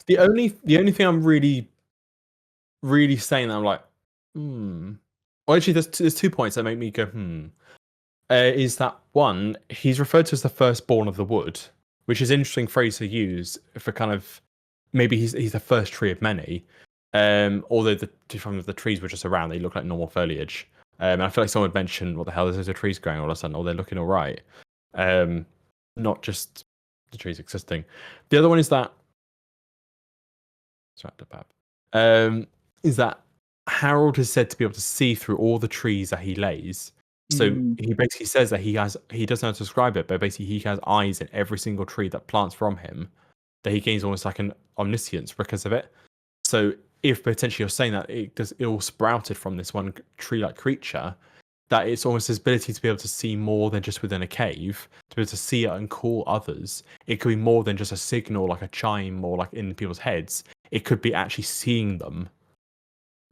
The only thing I'm really saying that I'm like, Well, actually, there's 2 points that make me go, is that one, he's referred to as the firstborn of the wood, which is an interesting phrase to use for kind of, maybe he's the first tree of many. Although the trees were just around, they look like normal foliage. And I feel like someone would mention, what the hell, there's trees growing all of a sudden, or they're looking all right. Not just the trees existing. The other one is that, is that Harold is said to be able to see through all the trees that he lays. So he basically says that he doesn't know how to describe it, but basically he has eyes in every single tree that plants from him, that he gains almost like an omniscience because of it. So if potentially you're saying that it all sprouted from this one tree-like creature, that it's almost his ability to be able to see more than just within a cave, to be able to see it and call others. It could be more than just a signal, like a chime or like in people's heads. It could be actually seeing them.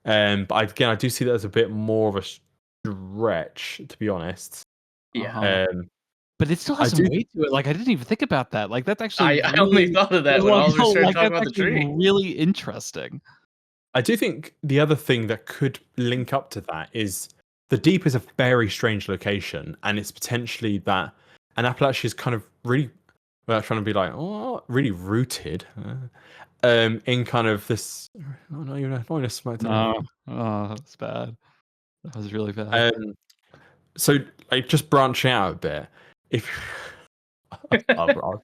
But I do see that as a bit more of a stretch, to be honest. Yeah. But it still has some weight to it. Like I didn't even think about that. Like that's actually I only thought of that when Oliver started talking about the tree. Really interesting. I do think the other thing that could link up to that is the Deep is a very strange location, and it's potentially that, and Appalachia is kind of really, trying to be like, really rooted in kind of this. Not even a smoke. That's bad. That was really bad. So, like, just branching out a bit, if my God,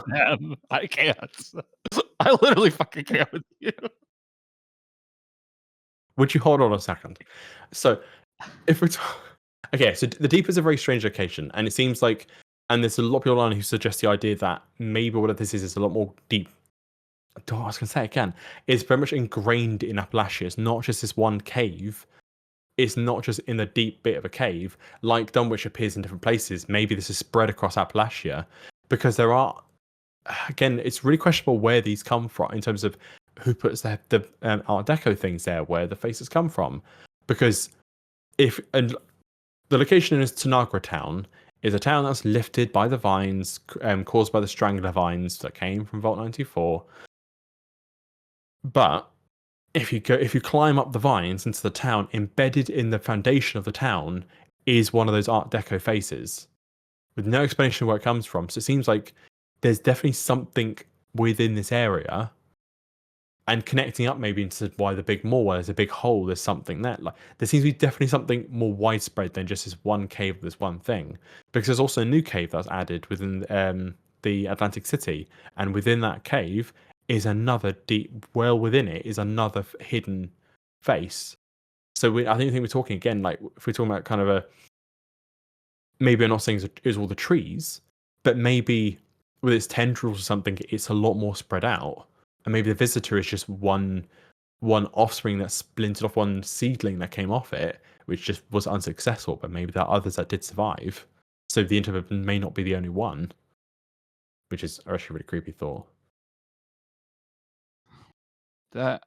man, I can't. I literally fucking can't with you. Would you hold on a second? So, if we're okay, so the Deep is a very strange location, and it seems like, and there's a lot of people online who suggest the idea that maybe what this is a lot more deep. Oh, I was going to say it again. It's very much ingrained in Appalachia. It's not just this one cave. It's not just in the deep bit of a cave, like Dunwich appears in different places. Maybe this is spread across Appalachia, because there are, again, it's really questionable where these come from in terms of who puts the Art Deco things there, where the faces come from. Because the location is Tanagra Town, is a town that's lifted by the vines, caused by the strangler vines that came from Vault 94. But if you climb up the vines into the town, embedded in the foundation of the town is one of those Art Deco faces. with no explanation of where it comes from. So it seems like there's definitely something within this area, and connecting up maybe into why the big mall, where there's a big hole, there's something there. Like there seems to be definitely something more widespread than just this one cave, this one thing. Because there's also a new cave that's added within the Atlantic City, and within that cave is another deep well within it is another hidden face. So I think we're talking again, like if we're talking about kind of a, maybe I'm not saying it's all the trees, but maybe with its tendrils or something, it's a lot more spread out, and maybe the visitor is just one offspring that splintered off, one seedling that came off it, which just was unsuccessful. But maybe there are others that did survive, so the introvert may not be the only one, which is actually a really creepy thought. That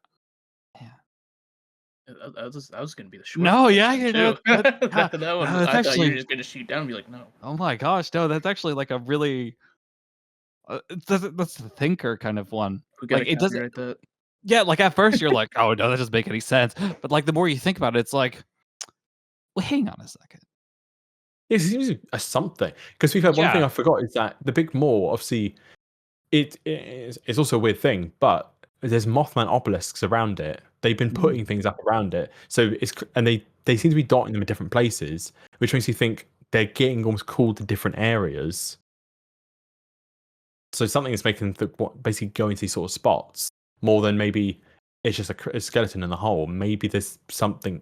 That was gonna be the short. no, yeah, question, you too. know, that one. no, that's I thought you were actually. just gonna shoot down and be like, no. Oh my gosh, no, that's actually like a really that's the thinker kind of one. We Like gotta it doesn't. copyright that. Yeah, like at first you're like, oh no, that doesn't make any sense. But like the more you think about it, it's like, well, hang on a second. It seems a something, because we've had one thing Yeah. I forgot is that the big mall, obviously, it's also a weird thing, but there's Mothman obelisks around it. They've been putting things up around it, so and they seem to be dotting them in different places, which makes you think they're getting almost called to different areas. So something is making them basically go into these sort of spots more than maybe it's just a skeleton in the hole. Maybe there's something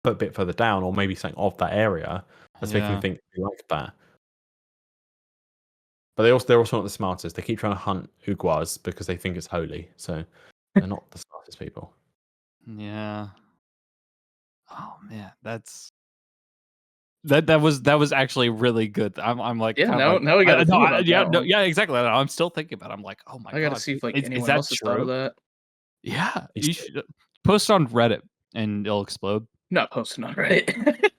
a bit further down, or maybe something of that area that's making them think they like that. But they're also not the smartest. They keep trying to hunt Uguas because they think it's holy. So they're not the smartest people. Yeah. Oh man, that was actually really good. I'm like Yeah, kind of now like now we gotta no, think about yeah, that no, one. yeah, exactly. I'm still thinking about it. I'm like, oh my I gotta god, see if like is anyone that else has thought of true? that. Yeah, You you should. should post on Reddit and it'll explode. Not posting on Reddit.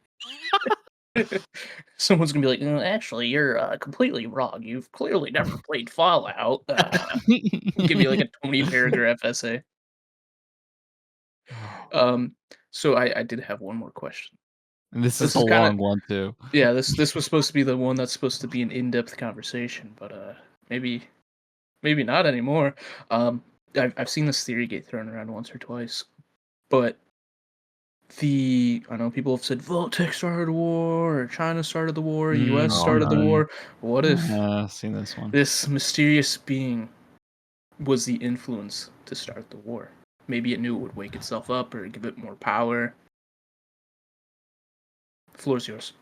Someone's gonna be like, actually, you're completely wrong. You've clearly never played Fallout. Give me like a 20-paragraph essay. Oh, So I did have one more question. and this is This a is kind of long one too. yeah. This was supposed to be the one that's supposed to be an in-depth conversation, but maybe not anymore. I've seen this theory get thrown around once or twice, but I know people have said Voltec started the war, or China started the war, U.S. Oh started the no. war. What if Seen this one. this mysterious being was the influence to start the war? Maybe it knew it would wake itself up or give it more power. The floor's yours.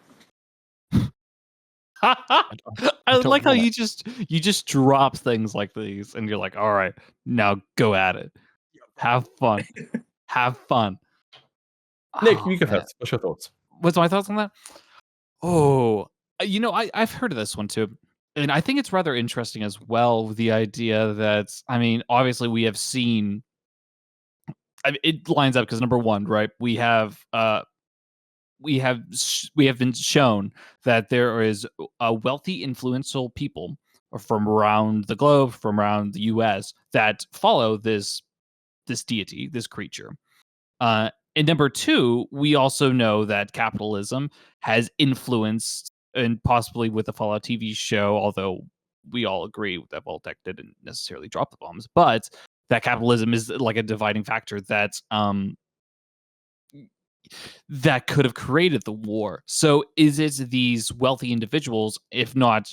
I don't like how want it. you just drop things like these and you're like, all right, now go at it. Have fun. Have fun. Nick, Oh, you go man. first. What's your thoughts? What's my thoughts on that? Oh, I've heard of this one too. And I think it's rather interesting as well, the idea that, I mean, obviously we have seen, it lines up because number one, right? We have been shown that there is a wealthy, influential people from around the globe, from around the U.S. that follow this deity, this creature. And number two, we also know that capitalism has influenced, and possibly with the Fallout TV show, although we all agree that Voltec didn't necessarily drop the bombs, but that capitalism is like a dividing factor that could have created the war. So is it these wealthy individuals, if not,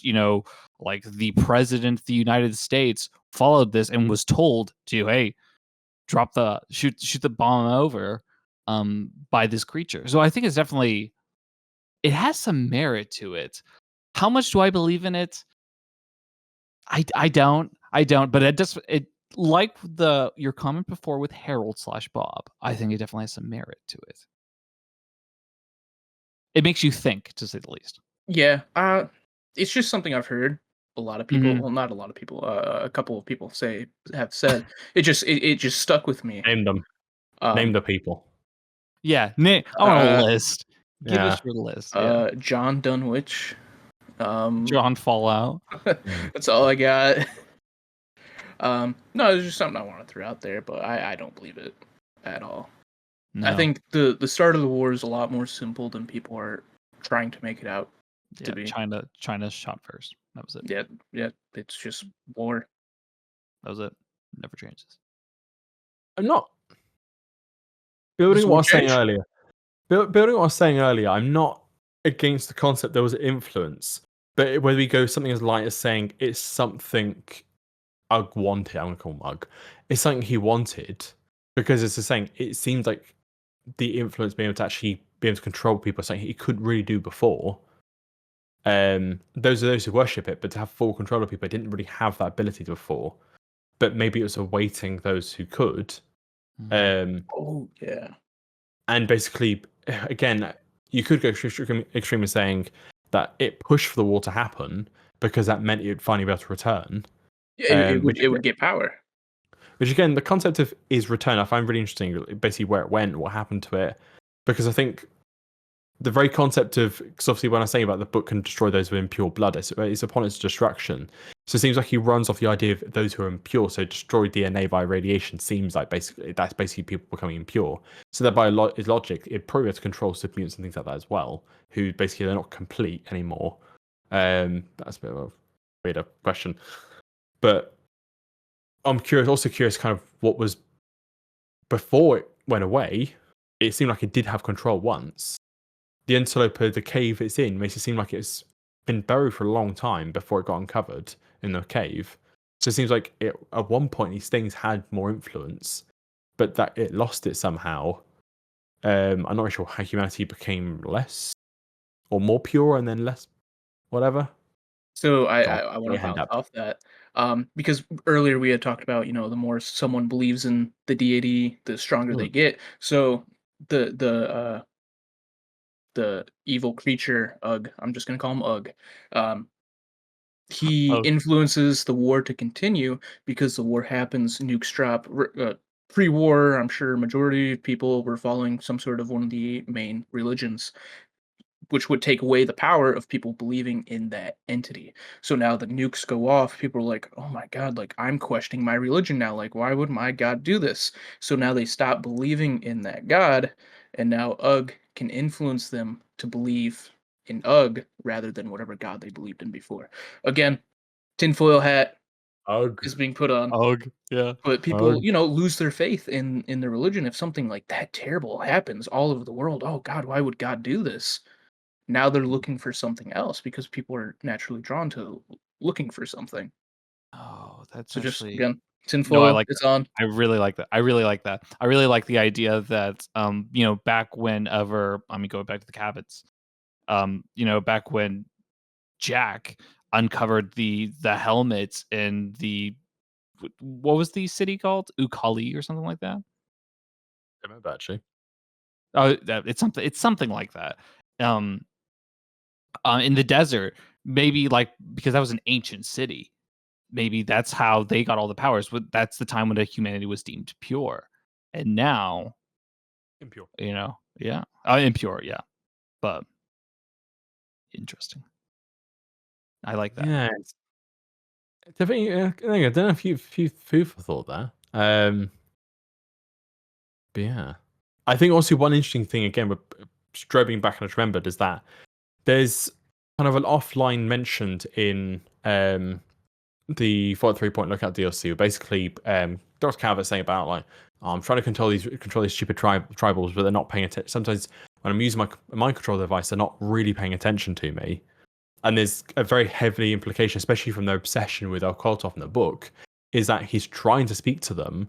like the president of the United States followed this and was told to, hey, shoot the bomb over by this creature. So I think it's definitely, it has some merit to it. How much do I believe in it? I don't, but it like your comment before with Harold/Bob. I think it definitely has some merit to it. It makes you think, to say the least. Yeah, it's just something I've heard a lot of people. Mhm. Well, not a lot of people. A couple of people have said. It just stuck with me. Name them. Name Um, the people. Yeah, I want a list. Give us Yeah. your list. Yeah, John Dunwich. John Fallout. That's all I got. No, it's just something I want to throw out there, but I don't believe it at all. No. I think the start of the war is a lot more simple than people are trying to make it out Yeah, be. China shot first. That was it. Yeah, it's just war. That was it. Never changes. I'm not This building what I will was saying change. earlier. Building what I was saying earlier, I'm not against the concept there was influence, but whether we go something as light as saying it's something Ug wanted, I'm gonna call him Ug. It's something he wanted because it's the saying. It seems like the influence being able to actually be able to control people is something he couldn't really do before. Those are those who worship it, but to have full control of people, didn't really have that ability before. But maybe it was awaiting those who could. Um, Oh yeah. and basically, again, you could go extreme in saying that it pushed for the war to happen because that meant you'd finally be able to return. Yeah, it would get power. Which again, the concept of is return, I find really interesting. Basically, where it went, what happened to it, because I think the very concept of, because obviously when I say about the book can destroy those with impure blood, it's upon its destruction. So it seems like he runs off the idea of those who are impure. So destroy DNA by radiation seems like that's basically people becoming impure. So that by logic, it probably has to control super mutants and things like that as well, who basically they're not complete anymore. That's a bit of a weirder question, but I'm also curious kind of what was before it went away. It seemed like it did have control once. The interloper, the cave it's in, makes it seem like it's been buried for a long time before it got uncovered in the cave. So it seems like at one point these things had more influence, but that it lost it somehow. I'm not really sure how humanity became less or more pure and then less whatever. So God, I want they to hand bounce up. off that, because earlier we had talked about, the more someone believes in the deity, the stronger they Hmm. get. So the evil creature Ugg, I'm just gonna call him Ugg. Um, he Oh, influences the war to continue because the war happens, nukes drop. Pre-war, I'm sure majority of people were following some sort of one of the main religions, which would take away the power of people believing in that entity. So now the nukes go off, people are like, "Oh my god, like I'm questioning my religion now. Like why would my god do this?" So now they stop believing in that god, and now Ugg can influence them to believe in Ugg rather than whatever god they believed in before. Again, tinfoil hat Ugh. is being put on, ugh, yeah. but people, Ugh. lose their faith in their religion if something like that terrible happens all over the world. Oh god, why would God do this? Now they're looking for something else because people are naturally drawn to looking for something. Oh, that's So just actually again, no, I tinfoil, like that. it's on. I really like that. I really like that. I really like the idea that back whenever I mean going back to the Cabots, back when Jack uncovered the helmets in the what was the city called? Ukali or something like that? I remember actually. Oh, it's something like that. Um, in the desert, maybe like because that was an ancient city. Maybe that's how they got all the powers. But that's the time when the humanity was deemed pure, and now, Impure. yeah, impure, yeah, but interesting. I like that. Yeah, it's definitely. I don't know if you've food for thought there. But yeah, I think also one interesting thing again with strobing back and I just remembered is that there's kind of an offline mentioned in the 43 Point Lookout DLC. Where basically, Dr. Calvert saying about like, oh, I'm trying to control these stupid tribals, but they're not paying attention. Sometimes when I'm using my mind control device, they're not really paying attention to me. And there's a very heavy implication, especially from their obsession with Ug-Qualtoth in the book, is that he's trying to speak to them,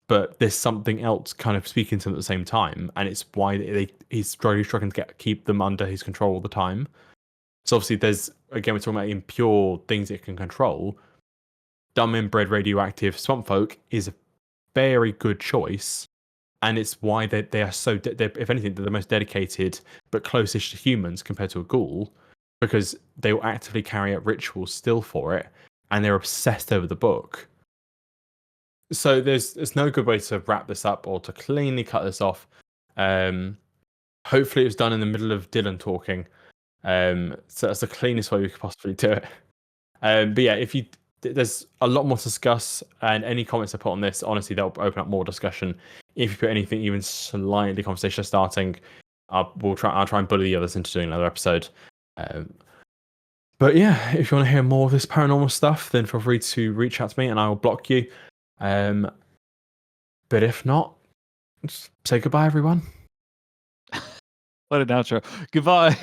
but there's something else kind of speaking to them at the same time, and it's why he's struggling to keep them under his control all the time. So obviously, there's again we're talking about impure things it can control. Dumb inbred radioactive swamp folk is a very good choice, and it's why they are so. If anything, they're the most dedicated but closest to humans compared to a ghoul, because they will actively carry out rituals still for it, and they're obsessed over the book. So there's no good way to wrap this up or to cleanly cut this off. Hopefully it was done in the middle of Dylan talking. So that's the cleanest way we could possibly do it. But yeah, there's a lot more to discuss, and any comments I put on this, honestly, they'll open up more discussion. If you put anything even slightly conversation starting, I'll try and bully the others into doing another episode. But yeah, if you want to hear more of this paranormal stuff, then feel free to reach out to me and I will block you. But if not, just say goodbye, everyone. What an outro. Goodbye.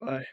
Bye.